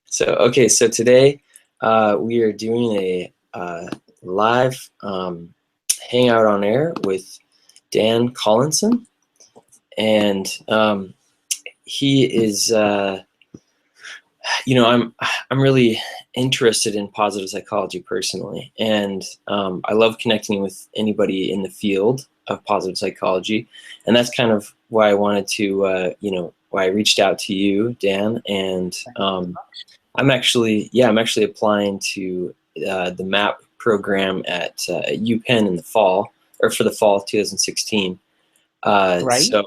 So today we are doing a live hangout on air with Dan Collinson, and he is, I'm really interested in positive psychology personally, and I love connecting with anybody in the field of positive psychology, and that's kind of why I wanted to, why I reached out to you, Dan, and I'm actually applying to the MAPP program at UPenn in the fall, or for the fall of 2016. Great. So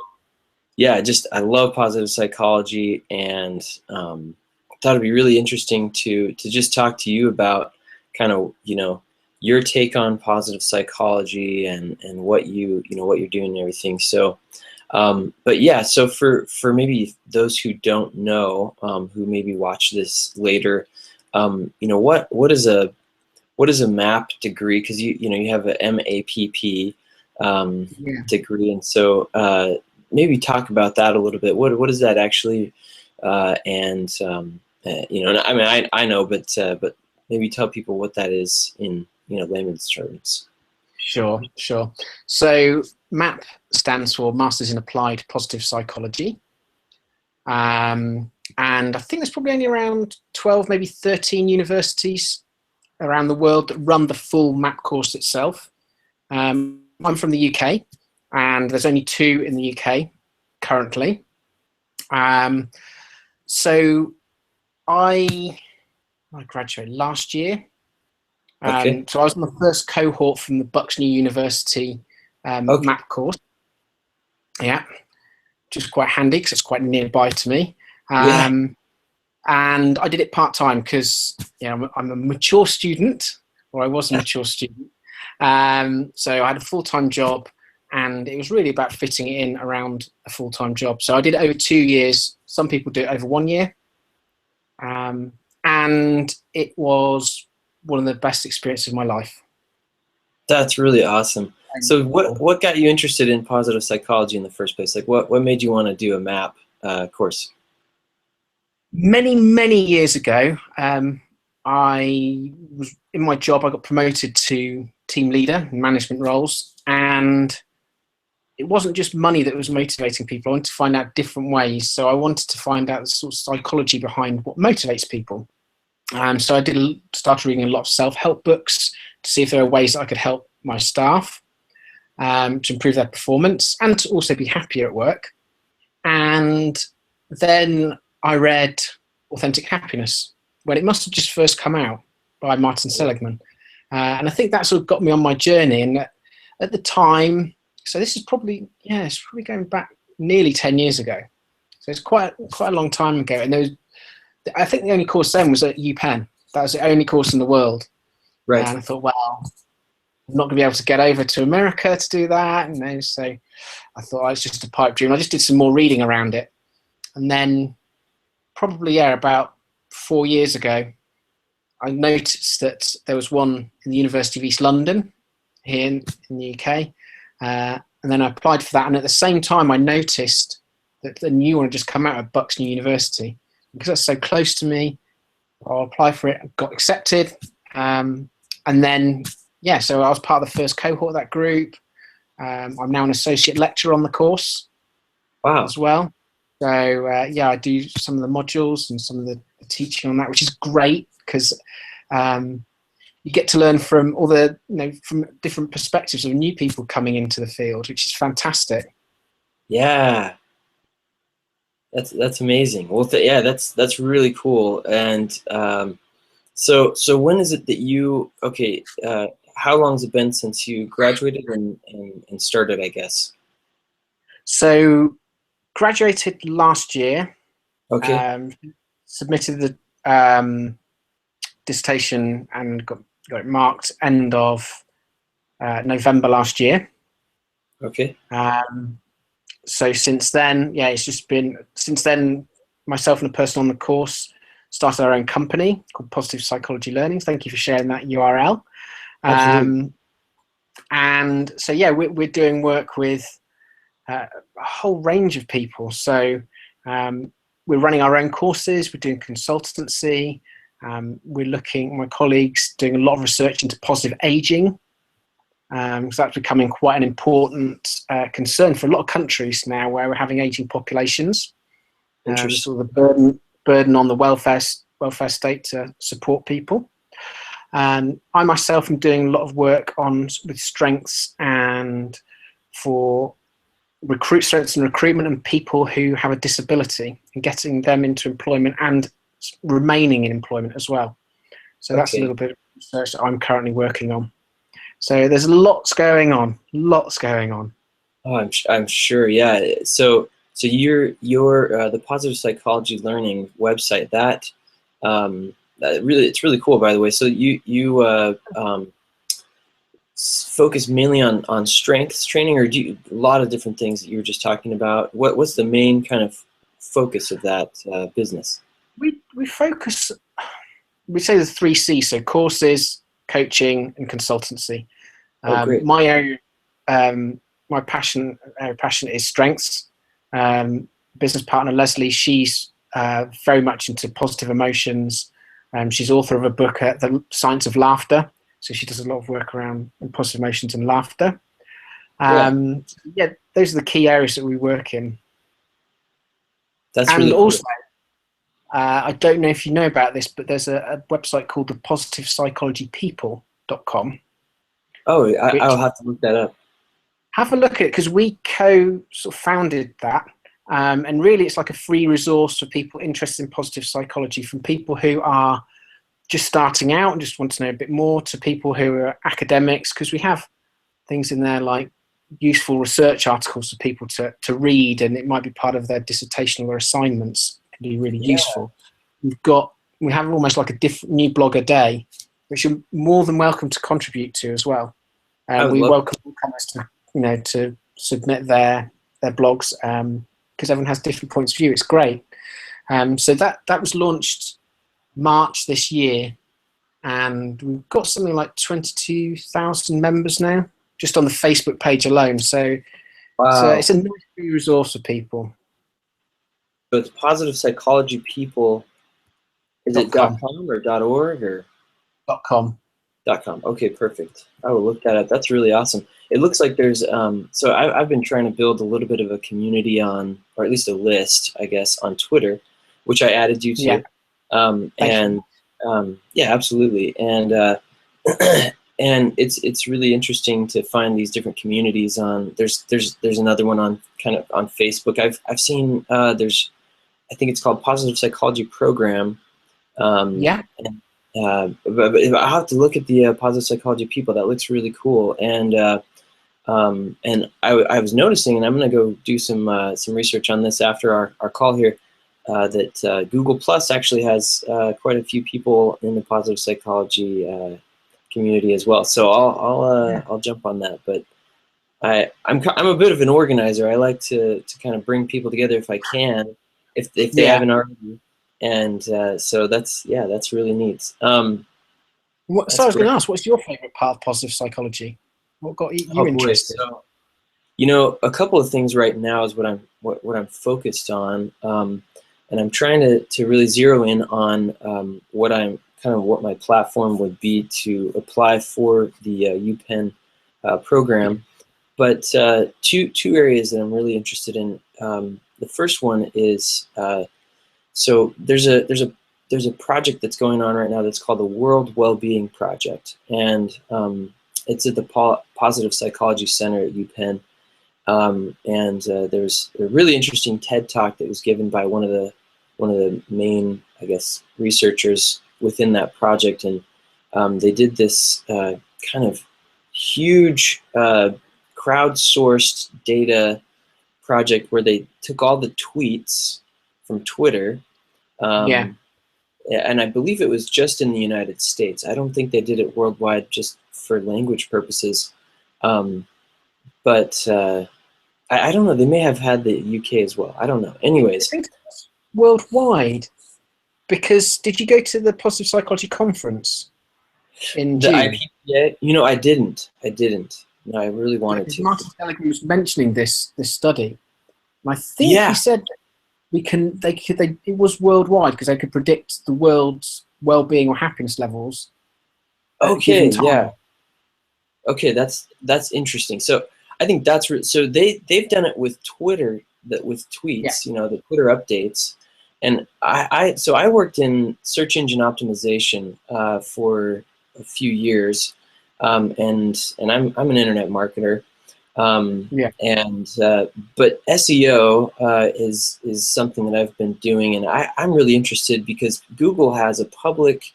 yeah, I love positive psychology, and thought it'd be really interesting to just talk to you about kind of your take on positive psychology and what what you're doing and everything. So but yeah, so for maybe those who don't know, who maybe watch this later, what is a MAPP degree? Because you have a MAPP degree, and so maybe talk about that a little bit. What is that actually? And I mean, I know, but maybe tell people what that is in layman's terms. Sure. So MAPP stands for Masters in Applied Positive Psychology. And I think there's probably only around 12, maybe 13 universities around the world that run the full MAPP course itself. I'm from the UK, and there's only 2 in the UK currently. So I graduated last year. Okay. So I was on the first cohort from the Bucks-New University MAPP course. Yeah, which is quite handy because it's quite nearby to me. And I did it part-time because I'm a mature student, or I was a mature student. So I had a full-time job, and it was really about fitting it in around a full-time job. So I did it over 2 years. Some people do it over 1 year. And it was one of the best experiences of my life. That's really awesome. So what got you interested in positive psychology in the first place? Like what made you want to do a MAPP course? Many years ago, I was in my job. I got promoted to team leader in management roles, and it wasn't just money that was motivating people. I wanted to find out different ways. So I wanted to find out the sort of psychology behind what motivates people. So I started reading a lot of self-help books to see if there are ways that I could help my staff to improve their performance and to also be happier at work. And then I read Authentic Happiness when it must have just first come out by Marty Seligman. And I think that sort of got me on my journey. And at the time, so this is probably going back nearly 10 years ago. So it's quite a long time ago. And I think the only course then was at UPenn. That was the only course in the world. Right. And I thought, well, I'm not going to be able to get over to America to do that. So I thought it's just a pipe dream. I just did some more reading around it. And then probably, about 4 years ago, I noticed that there was one in the University of East London here in the UK. And then I applied for that. And at the same time, I noticed that the new one had just come out of Bucks-New University. Because that's so close to me, I'll apply for it. I got accepted. And then, so I was part of the first cohort of that group. I'm now an associate lecturer on the course. Wow. As well. So, I do some of the modules and some of the teaching on that, which is great because you get to learn from all the, from different perspectives of new people coming into the field, which is fantastic. Yeah. That's amazing. Well, that's really cool. And so when is it that you how long has it been since you graduated and started, I guess? So graduated last year. Okay. Submitted the dissertation and got it marked end of November last year. Okay. So since then, myself and a person on the course started our own company called Positive Psychology Learnings. Thank you for sharing that URL. And so, we're doing work with a whole range of people. So we're running our own courses. We're doing consultancy. My colleagues doing a lot of research into positive aging. So that's becoming quite an important concern for a lot of countries now, where we're having aging populations. Sort of the burden on the welfare state to support people. I myself am doing a lot of work with strengths and for strengths and recruitment and people who have a disability, and getting them into employment and remaining in employment as well. So that's a little bit of research that I'm currently working on. So there's lots going on. Oh, I'm sure. Yeah. So your the positive psychology learning website, that it's really cool, by the way. So you focus mainly on strengths training, or do you, a lot of different things that you were just talking about? What's the main kind of focus of that business? We focus. We say the 3 C's: so courses, coaching, and consultancy. Great. My area, my passion is strengths. Business partner Leslie, she's very much into positive emotions. She's author of a book, The Science of Laughter. So she does a lot of work around positive emotions and laughter. Those are the key areas that we work in. That's really cool. Also, I don't know if you know about this, but there's a website called thepositivepsychologypeople.com. Oh, I'll have to look that up. Have a look at it, because we co-founded that. And really, it's like a free resource for people interested in positive psychology, from people who are just starting out and just want to know a bit more, to people who are academics, because we have things in there like useful research articles for people to read, and it might be part of their dissertational or assignments. It can be really useful. We have almost like a different new blog a day, which you're more than welcome to contribute to as well. We welcome newcomers to submit their blogs, because everyone has different points of view. It's great. So that was launched March this year, and we've got something like 22,000 members now, just on the Facebook page alone. So it's a nice free resource for people. So it's Positive Psychology People. Is it .com or .org or .com? .com. Okay, perfect. I will look that up. That's really awesome. It looks like there's so I've been trying to build a little bit of a community on, or at least a list, I guess, on Twitter, which I added you to. Yeah. Yeah, absolutely. And and it's really interesting to find these different communities on. There's another one on on Facebook. I've seen there's, I think it's called Positive Psychology Program. Yeah. But I'll have to look at the Positive Psychology People. That looks really cool. And I was noticing, and I'm going to go do some research on this after our call here, that Google Plus actually has quite a few people in the positive psychology community as well. So I'll jump on that. But I'm a bit of an organizer. I like to kind of bring people together if I can, if they haven't already. And so that's really neat. So I was going to ask, what's your favorite part of positive psychology? What got you interested? So, a couple of things right now is what I'm focused on, and I'm trying to really zero in on what my platform would be to apply for the UPenn program. But two areas that I'm really interested in. The first one is so there's a project that's going on right now that's called the World Wellbeing Project, and it's at the Positive Psychology Center at UPenn. And there's a really interesting TED Talk that was given by one of the main, I guess, researchers within that project, and they did this kind of huge crowdsourced data project where they took all the tweets from Twitter. And I believe it was just in the United States. I don't think they did it worldwide just for language purposes. But I don't know. They may have had the UK as well. I don't know. Anyways. I think it's worldwide. Because did you go to the Positive Psychology Conference in June? The IPPA? I didn't. No, I really wanted to. Marty Seligman was mentioning this study. And I think he said it was worldwide because they could predict the world's well-being or happiness levels at a given Okay, time. yeah. Okay, that's interesting. So I think so they've done it with Twitter, that with Yeah. tweets, the Twitter updates, and I worked in search engine optimization for a few years, and I'm an internet marketer, Yeah. and but SEO is something that I've been doing, and I'm really interested because Google has a public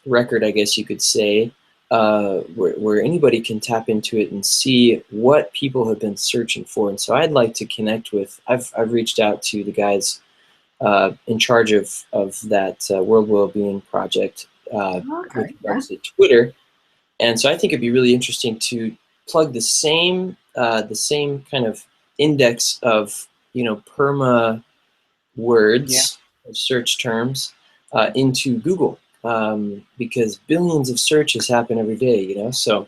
record, I guess you could say, where anybody can tap into it and see what people have been searching for. And so I'd like to connect with. I've reached out to the guys in charge of that World Wellbeing Project with regards to Twitter, and so I think it'd be really interesting to plug the same kind of index of perma words, or search terms, into Google, because billions of searches happen every day. So,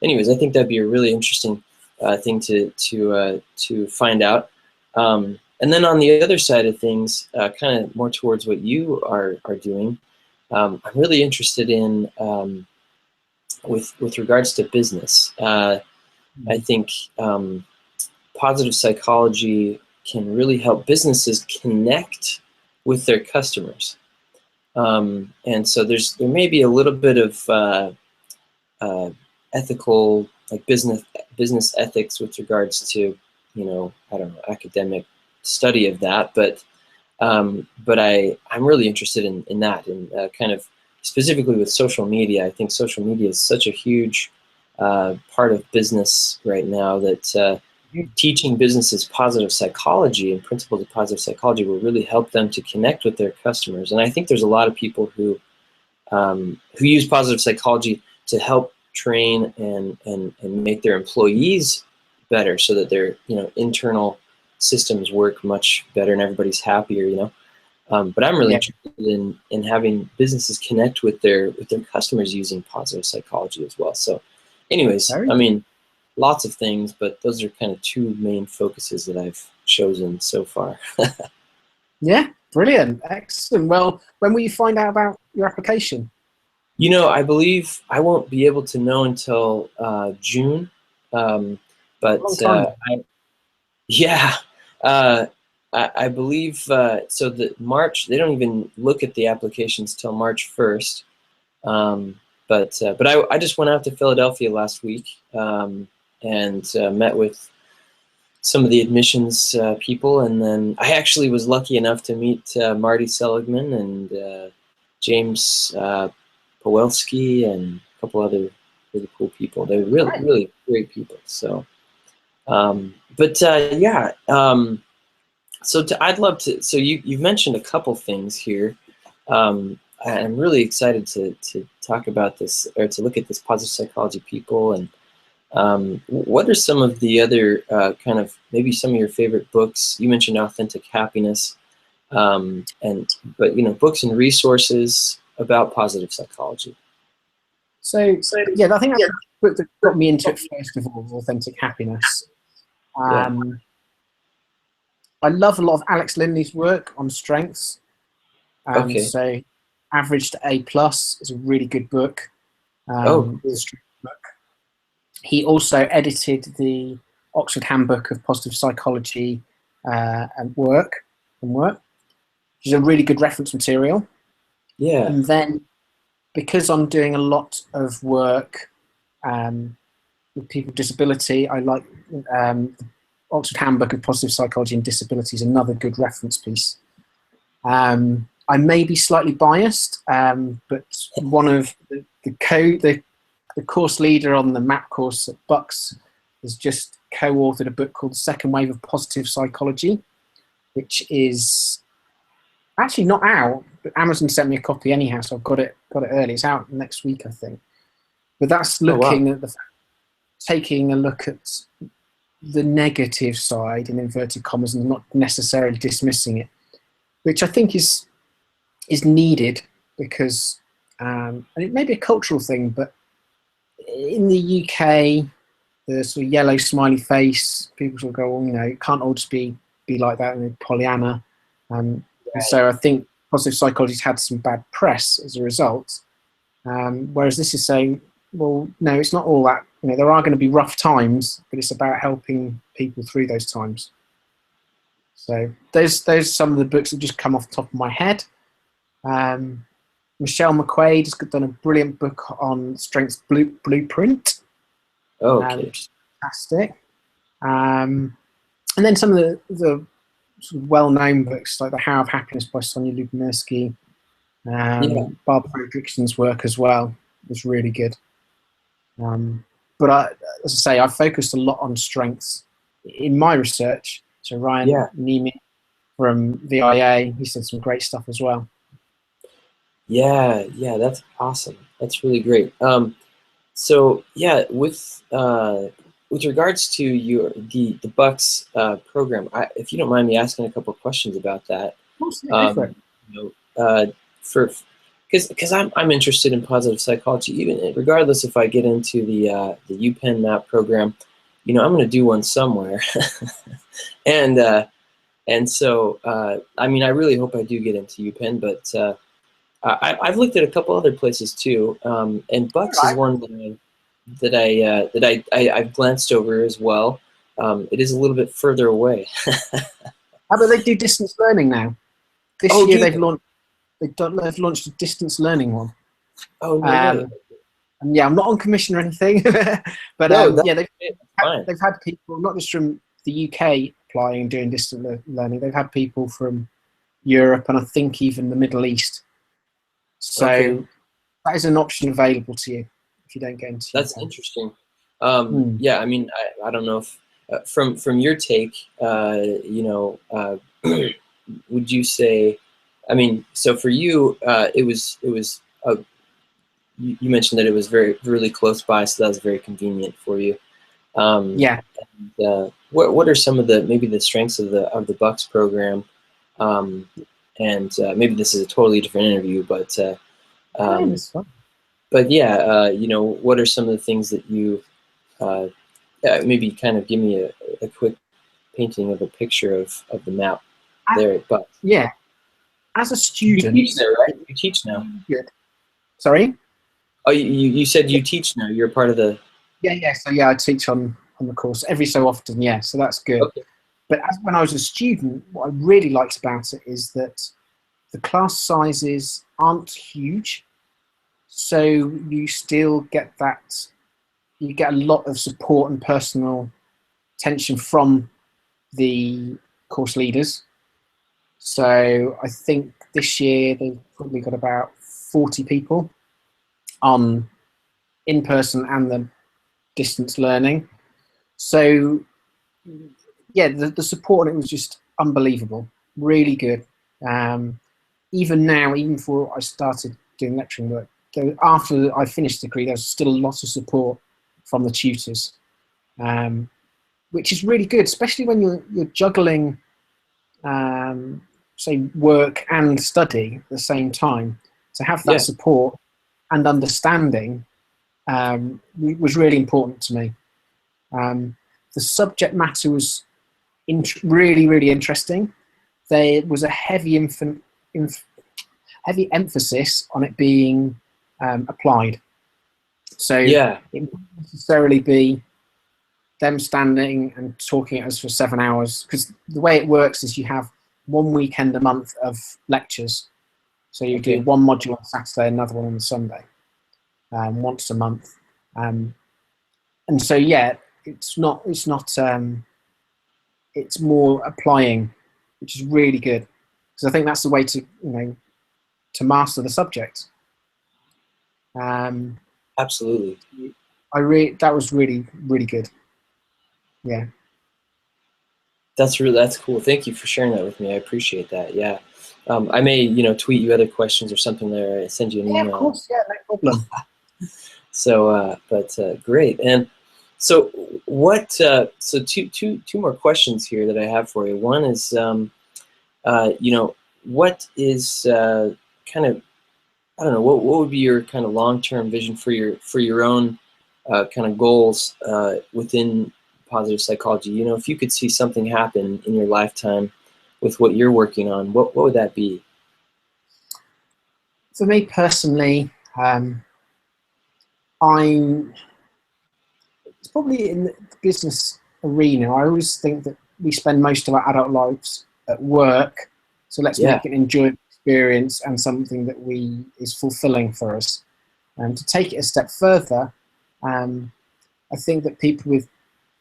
anyways, I think that'd be a really interesting thing to find out. And then on the other side of things, kind of more towards what you are doing, I'm really interested in with regards to business. I think positive psychology can really help businesses connect with their customers. And so there may be a little bit of ethical, like business ethics with regards to, I don't know, academic study of that, but I'm really interested in that, and kind of specifically with social media. I think social media is such a huge part of business right now that teaching businesses positive psychology and principles of positive psychology will really help them to connect with their customers. And I think there's a lot of people who use positive psychology to help train and make their employees better, so that their internal systems work much better and everybody's happier. But I'm really interested in having businesses connect with their customers using positive psychology as well. So, anyways, I mean, lots of things, but those are kind of two main focuses that I've chosen so far. Yeah, brilliant, excellent. Well, when will you find out about your application? I believe I won't be able to know until June, but I believe so. That March, they don't even look at the applications till March 1st. But I just went out to Philadelphia last week, and met with some of the admissions people, and then I actually was lucky enough to meet Marty Seligman and James Pawelski and a couple other really cool people. They're really great people. So, so I'd love to. So you've mentioned a couple things here. I'm really excited to talk about this, or to look at this positive psychology people. And what are some of the other kind of, maybe some of your favorite books? You mentioned Authentic Happiness, but books and resources about positive psychology. So yeah, I think that's the book that got me into it first of all, Authentic Happiness. I love a lot of Alex Linley's work on strengths. So Average to A+ is a really good book. It's a strength book. He also edited the Oxford Handbook of Positive Psychology and work, which is a really good reference material. Yeah. And then, because I'm doing a lot of work with people with disability, I like the Oxford Handbook of Positive Psychology and Disability is another good reference piece. I may be slightly biased, but one of the course leader on the MAPP course at Bucks has just co-authored a book called The Second Wave of Positive Psychology, which is actually not out, but Amazon sent me a copy anyhow, so I've got it early. It's out next week, I think. But that's looking at taking a look at the negative side, in inverted commas, and not necessarily dismissing it, which I think is needed, because and it may be a cultural thing, but in the UK, the sort of yellow smiley face, people sort of go, well, it can't all just be be like that and Pollyanna. And so I think positive psychology's had some bad press as a result. Whereas this is saying, well, no, it's not all that. You know, there are going to be rough times, but it's about helping people through those times. So those some of the books that just come off the top of my head. Michelle McQuaid has done a brilliant book on Strengths Blueprint. Okay. Which is fantastic. And then some of the sort of well-known books like The How of Happiness by Sonia Lubinersky. Barbara Fredrickson's work as well was really good. But as I say, I focused a lot on strengths in my research. So Ryan Niemi from VIA, he said some great stuff as well. Yeah, that's awesome. That's really great. So yeah, with regards to the Bucks program, if you don't mind me asking a couple of questions about that, because I'm interested in positive psychology, even regardless if I get into the UPenn MAPP program, I'm going to do one somewhere, and so I mean, I really hope I do get into UPenn, but I've looked at a couple other places too, and Bucks is one that I've glanced over as well. It is a little bit further away. How about they do distance learning now? This year they've launched a distance learning one. Oh no way. And yeah, I'm not on commission or anything, but they've had people not just from the UK applying and doing distance learning. They've had people from Europe and I think even the Middle East. So that is an option available to you if you don't get into. That's interesting. Yeah, I mean, I don't know if from your take, would you say? I mean, so for you, it was you mentioned that it was really close by, so that was very convenient for you. Yeah. And, what are some of maybe the strengths of the Bucks program? And maybe this is a totally different interview, but yeah, what are some of the things that you maybe kind of give me a quick painting of a picture of the map there at Bucks. Yeah. As a student, you teach there, right? You teach now. Good. Sorry? Oh, you said you teach now. You're part of the. Yeah. So yeah, I teach on the course every so often. Yeah, so that's good. Okay. But when I was a student, what I really liked about it is that the class sizes aren't huge, so you still get that. You get a lot of support and personal attention from the course leaders. So I think this year they've probably got about 40 people on in-person and the distance learning. So yeah, the support on it was just unbelievable, really good. Even now, even before I started doing lecturing work, after I finished the degree, there was still a lot of support from the tutors, which is really good, especially when you're juggling say work and study at the same time. To have that support and understanding was really important to me. The subject matter was really, really interesting. There was a heavy emphasis on it being applied. So it wouldn't necessarily be them standing and talking at us for 7 hours, because the way it works is you have one weekend a month of lectures. So you do one module on Saturday, another one on Sunday, once a month. And so yeah, it's more applying, which is really good, because I think that's the way to to master the subject. Absolutely. That was really, really good. Yeah. That's cool. Thank you for sharing that with me. I appreciate that. Yeah. I may, tweet you other questions or something there. Send you an email. Yeah, of course. Yeah, no problem. So, great. And so what? So two more questions here that I have for you. One is, what is kind of, I don't know, what would be your kind of long-term vision for your own kind of goals within positive psychology, you know, if you could see something happen in your lifetime with what you're working on, what would that be? For me personally, it's probably in the business arena. I always think that we spend most of our adult lives at work, so let's make it an enjoyable experience and something that is fulfilling for us. And to take it a step further, I think that people with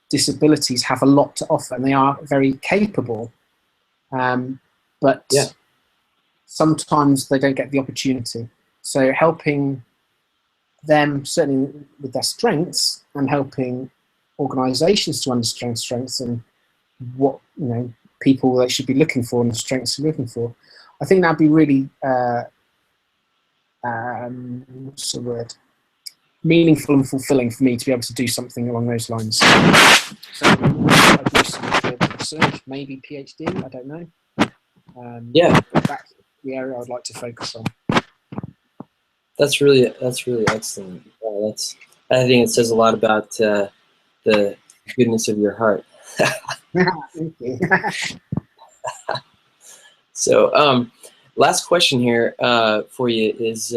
disabilities have a lot to offer, and they are very capable, but sometimes they don't get the opportunity. So helping them, certainly with their strengths, and helping organisations to understand strengths and what, you know, people they should be looking for and the strengths they're looking for, I think that'd be really what's the word? Meaningful and fulfilling for me to be able to do something along those lines. So I'd do some further research, maybe PhD, I don't know. But that's the area I'd like to focus on. That's really excellent. I think it says a lot about the goodness of your heart. Thank you. So, last question here for you is,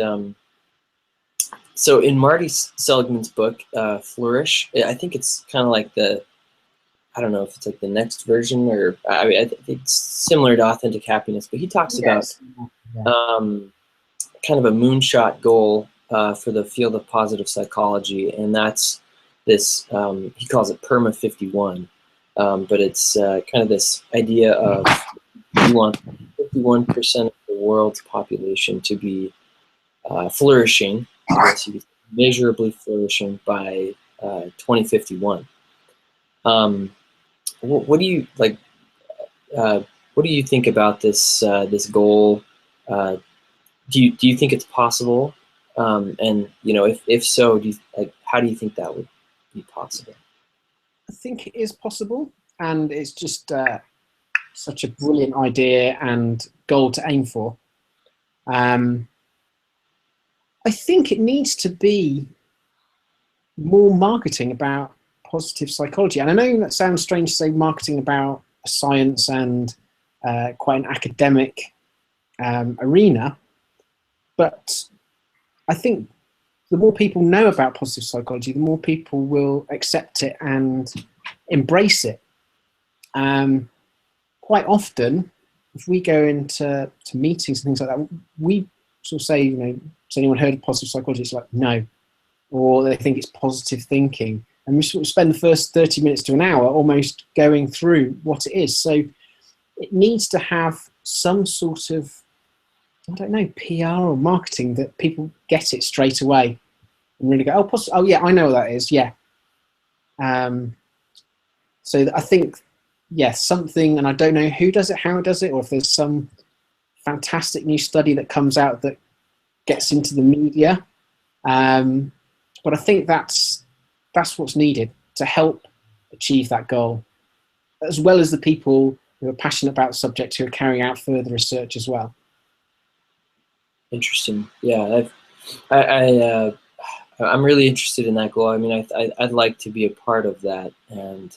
so in Marty Seligman's book, Flourish, I think it's kind of like I don't know if it's like the next version, or I mean, I think it's similar to Authentic Happiness, but he talks about kind of a moonshot goal for the field of positive psychology, and that's this, he calls it PERMA 51, but it's kind of this idea of you want 51% of the world's population to be flourishing, measurably flourishing by 2051. What do you like? What do you think about this this goal? Do you think it's possible? And you know, if so, how do you think that would be possible? I think it is possible, and it's just such a brilliant idea and goal to aim for. I think it needs to be more marketing about positive psychology. And I know that sounds strange to say marketing about science and quite an academic arena, but I think the more people know about positive psychology, the more people will accept it and embrace it. Quite often, if we go into meetings and things like that, we sort of say, you know, has anyone heard of positive psychology? It's like, no. Or they think it's positive thinking. And we sort of spend the first 30 minutes to an hour almost going through what it is. So it needs to have some sort of, I don't know, PR or marketing that people get it straight away and really go, oh yeah, I know what that is, yeah. So I think, yes, something, and I don't know who does it, how it does it, or if there's some fantastic new study that comes out that gets into the media. But I think that's what's needed to help achieve that goal, as well as the people who are passionate about the subject who are carrying out further research as well. Interesting. Yeah, I'm really interested in that goal. I mean, I'd like to be a part of that, and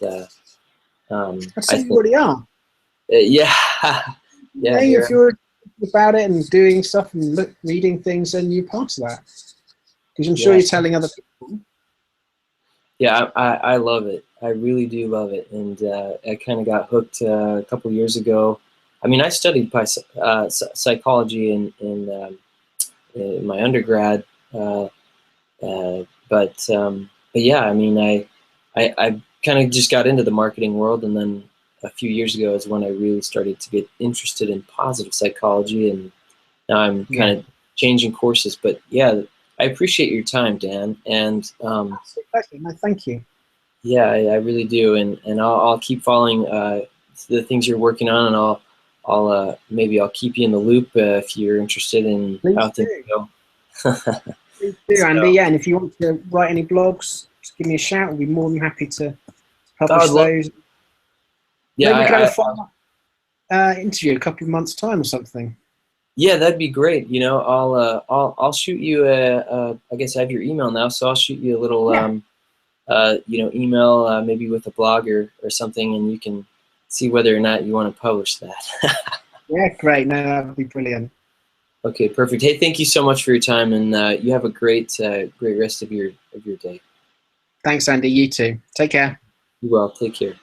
I think you already are. Yeah. Yeah. If you're about it and doing stuff and reading things, then you're part of that. Because I'm sure you're telling other people. Yeah, I love it. I really do love it, and I kind of got hooked a couple years ago. I mean, I studied psychology in my undergrad, but yeah, I mean, I kind of just got into the marketing world, and then a few years ago is when I really started to get interested in positive psychology, and now I'm kind of changing courses. But yeah, I appreciate your time, Dan, and no, thank you. Yeah, I really do, and I'll keep following the things you're working on, and maybe I'll keep you in the loop if you're interested in how things go. Please do, Andy. Yeah, and if you want to write any blogs, just give me a shout. I'll be more than happy to publish those. Yeah, maybe we could have a follow-up interview a couple of months' time or something. Yeah, that'd be great. You know, I'll shoot you I guess I have your email now, so I'll shoot you a little email maybe with a blog or something, and you can see whether or not you want to publish that. Yeah, great. No, that would be brilliant. Okay, perfect. Hey, thank you so much for your time, and you have a great rest of your day. Thanks, Andy. You too. Take care. You well. Take care.